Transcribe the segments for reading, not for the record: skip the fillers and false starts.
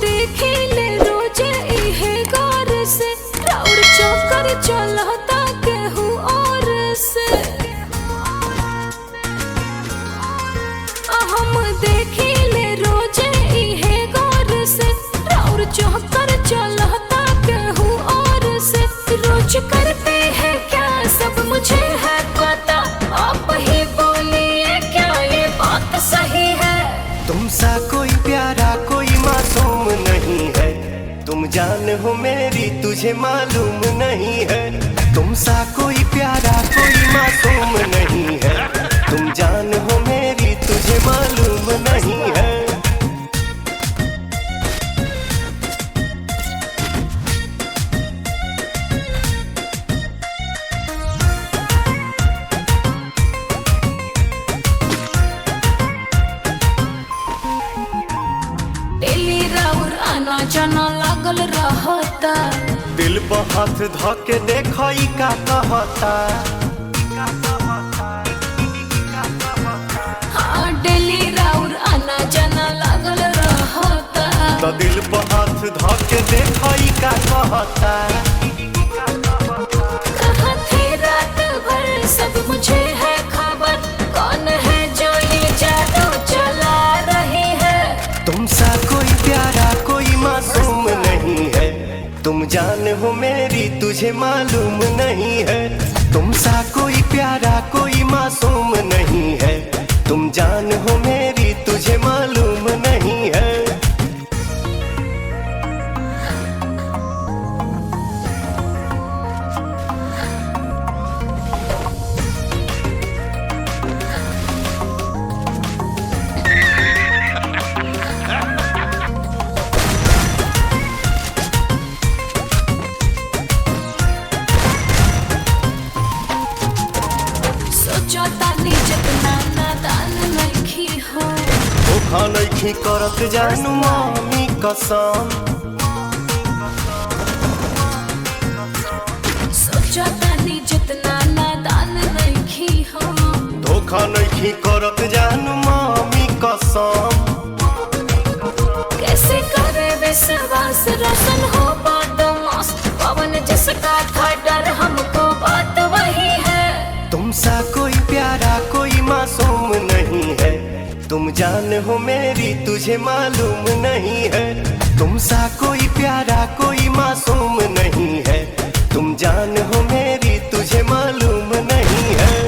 देखी ले रोजे इहे गौर से, राउर चौकर चलता केहू और से। हम देखी ले रोजे इहे गौर से, राउर चौकर चलता केहू और से। रोज करते हैं क्या सब मुझे है पता, आप ही बोलिए क्या ये बात सही है। तुमसा कोई प्यारा कोई मासूम नहीं है, तुम जान हो मेरी तुझे मालूम नहीं है। तुमसा कोई प्यारा कोई मासूम नहीं है, तुम जान हो मेरी तुझे मालूम नहीं है। डेली राउर आना जाना लागल रहता, दिल पर हाथ धके देखई का कहता। हाँ डेली राउर आना जाना लागल रहता। तो दिल पर हाथ धके देखई का कहता। कहाँ थे रात भर सब मुझे है खबर, कौन है जो ये जादू चला रही है। तुमसा कोई प्यारा कोई मासूम नहीं है, तुम जान हो मेरी तुझे मालूम नहीं है। तुमसा कोई प्यारा कोई मासूम नहीं है, तुम जान हो मेरी तुझे मालूम नहीं है। सोचो तानी जितना नादान नहीं हो, धोखा नहीं करत जानू मामी कसम। सोचो तानी जितना नादान नहीं हो। धोखा नहीं करत जानू मामी कसम। कैसे करे विश्वास रोशन हो बदमाश, पवन जिसका था डर हमको बात वही है। तुमसा कोई प्यारा कोई मासूम नहीं है, तुम जान हो मेरी तुझे मालूम नहीं है। तुमसा कोई प्यारा कोई मासूम नहीं है, तुम जान हो मेरी तुझे मालूम नहीं है।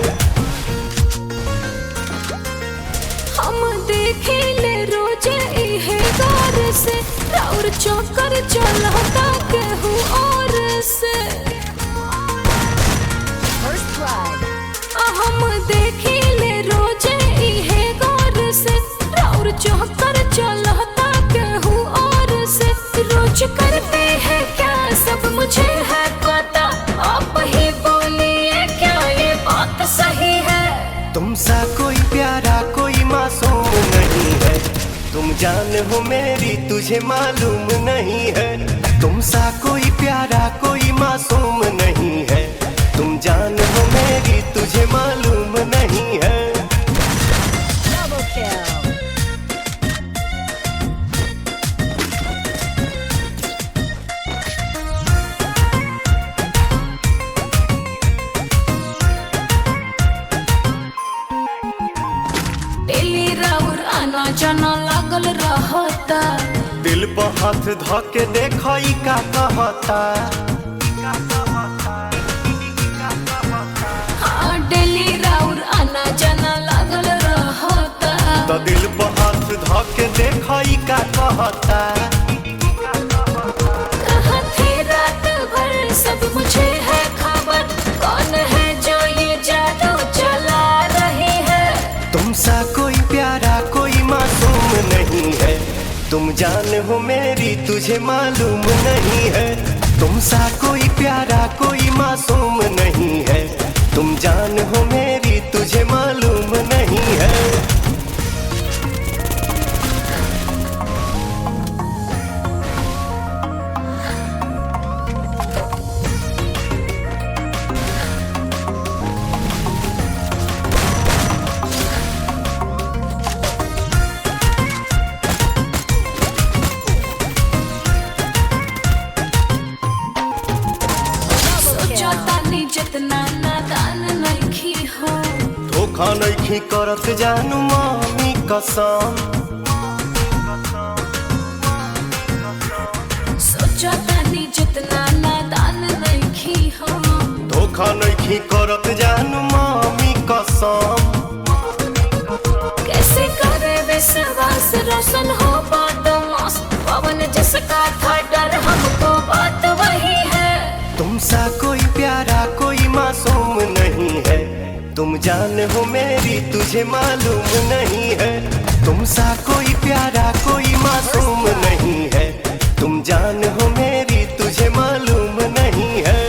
हम देखे ले रोजे इहे गौर से, राउर चौकर चलता केहू और से। हम देखे ले रोजे इहे गौर से, राउर चौकर चलता केहू और से। रोज करते हैं क्या सब मुझे है पता, आप ही बोलिए क्या ये बात सही है। तुमसा कोई प्यारा कोई मासूम नहीं है, तुम जान हो मेरी तुझे मालूम नहीं है। तुमसा कोई प्यारा कोई मासूम नहीं है, तुम जान हो मेरी तुझे मालूम नहीं है। डेली राउर आना जाना लागल रहता, दिल पर हाथ धके देखई का कहता। हाँ डेली राउर आना जाना लागल रहता। तो दिल पर हाथ धके देखई का कहता। कहाँ थे रात भर सब मुझे है खबर, कौन है जो ये जादू चला रही है। तुमसा कोई प्यारा कोई मासूम नहीं है, तुम जान हो मेरी तुझे मालूम नहीं है। तुमसा कोई प्यारा कोई मासूम नहीं है, तुम जान हो मेरी तुझे मालूम नहीं है। नइखी करत जानू मामी कसम। सोचा तानी जितना नादान नइखी हम, धोखा नइखी करत जानू मामी कसम। कैसे करे विश्वास रोशन हो बदमाश, पवन जिसका था डर हमको बात वही है। तुमसा कोई प्यारा कोई मासूम नहीं है, तुम जान हो मेरी तुझे मालूम नहीं है। तुमसा कोई प्यारा कोई मासूम नहीं है, तुम जान हो मेरी तुझे मालूम नहीं है।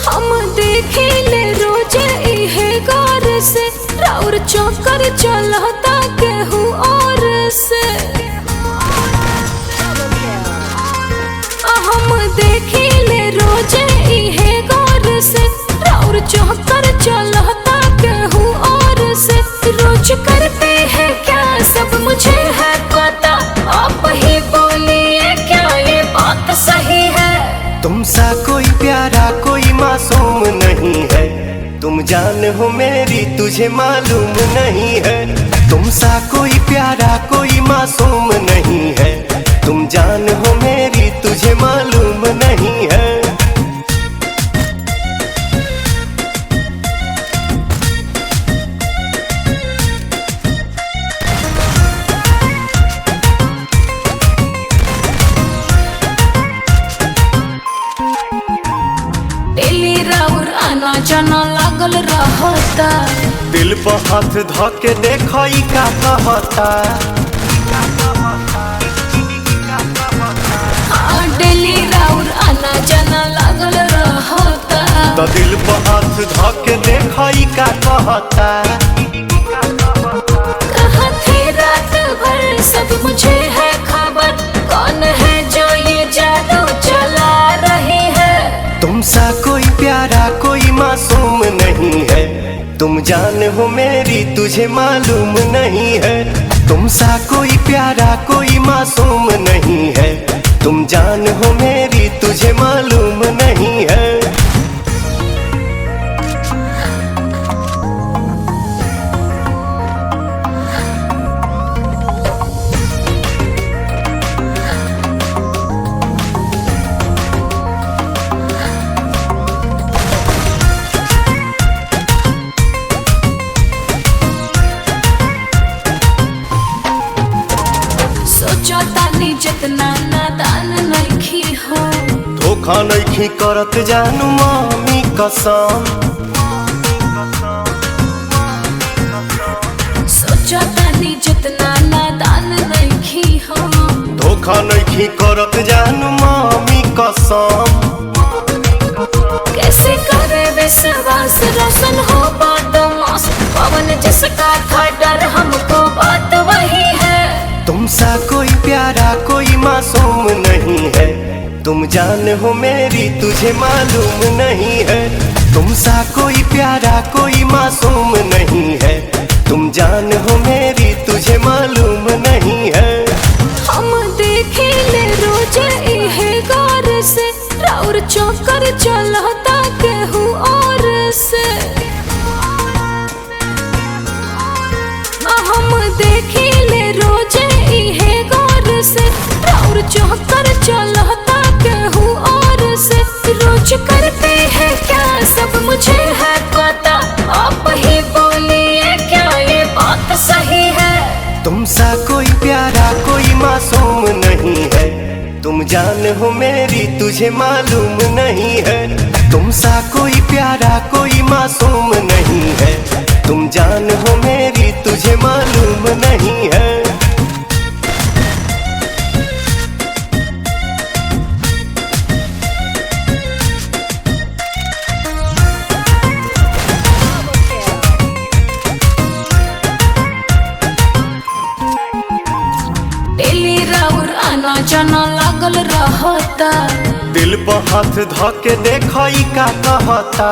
हम देखिले रोज इहे गौर से, और चौकर चलता केहू और से। हम देखिले रोज इहे गौर से, और चौकर चलता केहू और से। रोज करते हैं क्या सब मुझे है पता, आप ही बोलिए क्या ये बात सही है। तुमसा कोई प्यारा कोई मासूम नहीं है, तुम जान हो मेरी तुझे मालूम नहीं है। तुमसा कोई प्यारा कोई मासूम नहीं है, तुम जान हो मेरी तुझे मालूम नहीं है। डेली राउर आना जाना लागल रहता, दिल पर हाथ धके देखई का कहता। डेली राउर आना जाना लागल रहता, तो दिल पर हाथ धके देखई का कहता। कहाँ थे रात भर सब मुझे है खबर, कौन है जो ये जादू चला रही है। तुमसा कोई प्यारा कोई मासूम नहीं है, तुम जान हो मेरी तुझे मालूम नहीं है। तुमसा कोई प्यारा कोई मासूम नहीं है, तुम जान हो मेरी तुझे मालूम नहीं है। सोचा तानी जितना नादान नइखी हो, धोखा नइखी करत जानू मामी कसम। सोचा तानी जितना नादान नइखी हो, धोखा नइखी करत जानू मामी कसम। कैसे करे विश्वास रोशन हो बदमाश, पवन जिसका था डर हमको बात वही है। तुमसा कोई प्यारा कोई मासूम नहीं है, तुम जान हो मेरी तुझे मालूम नहीं है। तुमसा कोई प्यारा कोई मासूम नहीं है, तुम जान हो मेरी तुझे मालूम नहीं है। हम देखिले रोज इहे गौर से, और चौकर चलता केहू और से। हम देखिले रोज इहे गौर से, और चौकर चलता केहू और से। रोज करते हैं क्या सब मुझे है पता, आप ही बोलिए क्या ये बात सही है। तुमसा कोई प्यारा कोई मासूम नहीं है, तुम जान हो मेरी तुझे मालूम नहीं है। तुमसा कोई प्यारा कोई मासूम नहीं है, तुम जान हो मेरी तुझे मालूम नहीं है। डेली राउर आना जाना लागल रहता, दिल पर हाथ धके देखई का कहता।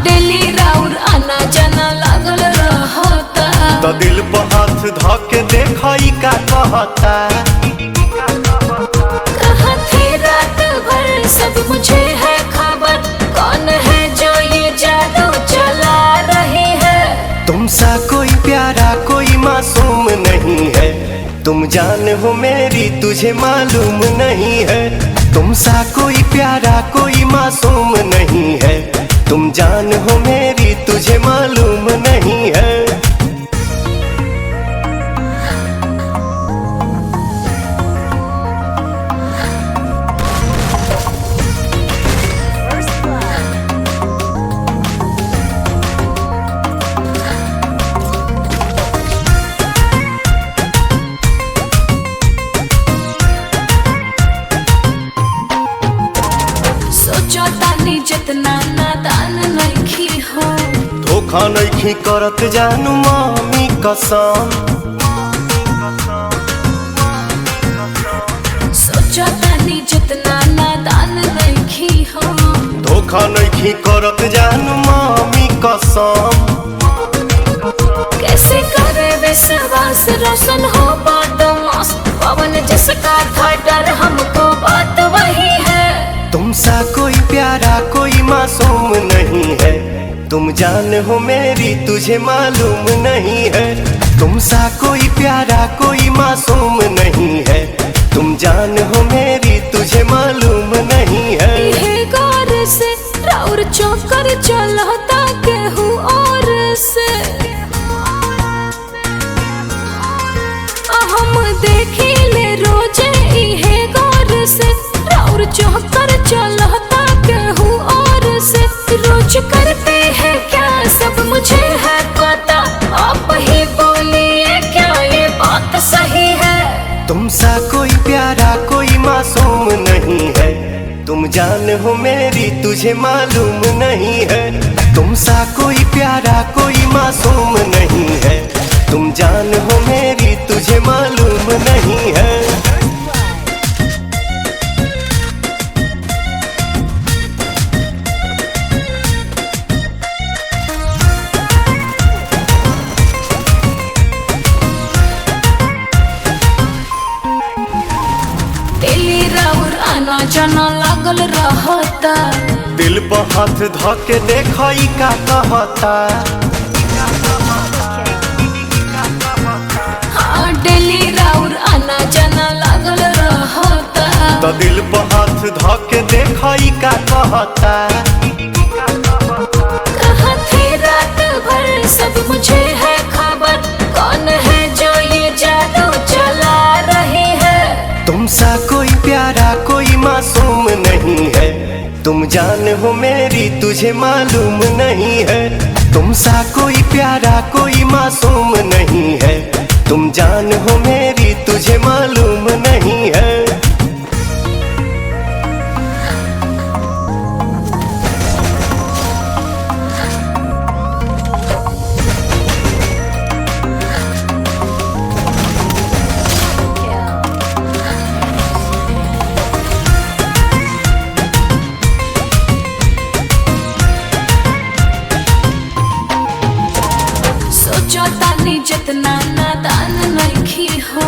डेली राउर आना जाना लागल रहता, तो दिल पर हाथ धके देखई कहता। कहाँ थे रात भर सब मुझे है खबर, कौन है जो ये जादू चला रही है। तुम सा कोई प्यारा कोई मासूम नहीं है, तुम जान हो मेरी तुझे मालूम नहीं है। तुम सा कोई प्यारा कोई मासूम नहीं है, तुम जान हो मेरी तुझे मालूम नहीं है। सोचो तानी जितना नादान नइखी हो, धोखा नइखी करत जानू मामी कसम। सोचो तानी जितना नादान नइखी हो, धोखा नइखी करत जानू मामी कसम। कैसे करे विश्वास रोशन हो बदमाश, पवन जिसका था डर हमको बात वही है। तुम सा कोई प्यारा कोई मासूम नहीं है, तुम जान हो मेरी तुझे मालूम नहीं है। तुम सा कोई प्यारा कोई मासूम नहीं है, तुम जान हो मेरी तुझे मालूम नहीं है। ये गौर से और चौकर चलता केहू और से, हम देखी ले रोजे इहे गौर से और चौकर चलता केहू और से। रोज करते हैं क्या सब मुझे है पता, आप ही बोलिए क्या ये बात सही है। तुम सा कोई प्यारा कोई मासूम नहीं है, तुम जान हो मेरी तुझे मालूम नहीं है। तुम सा कोई प्यारा कोई मासूम नहीं है, तुम जान हो मेरी तुझे मालूम नहीं है। दिल्ली राउर आना जाना लागल रहता, दिल पर हाथ धके देखई का कहता। हाँ दिल्ली राउर आना जाना लागल रहता, तो दिल पर हाथ धके देखई का कहता। कहाँ थे रात भर सब मुझे है खबर, कौन है जो ये जादू चला रही है। तुम सा कोई प्यारा कोई मासूम नहीं है, तुम जान हो मेरी तुझे मालूम नहीं है। तुम सा कोई प्यारा कोई मासूम नहीं है, तुम जान हो मेरी तुझे मालूम नहीं है। सोचो तानी जितना नादान नइखी हो,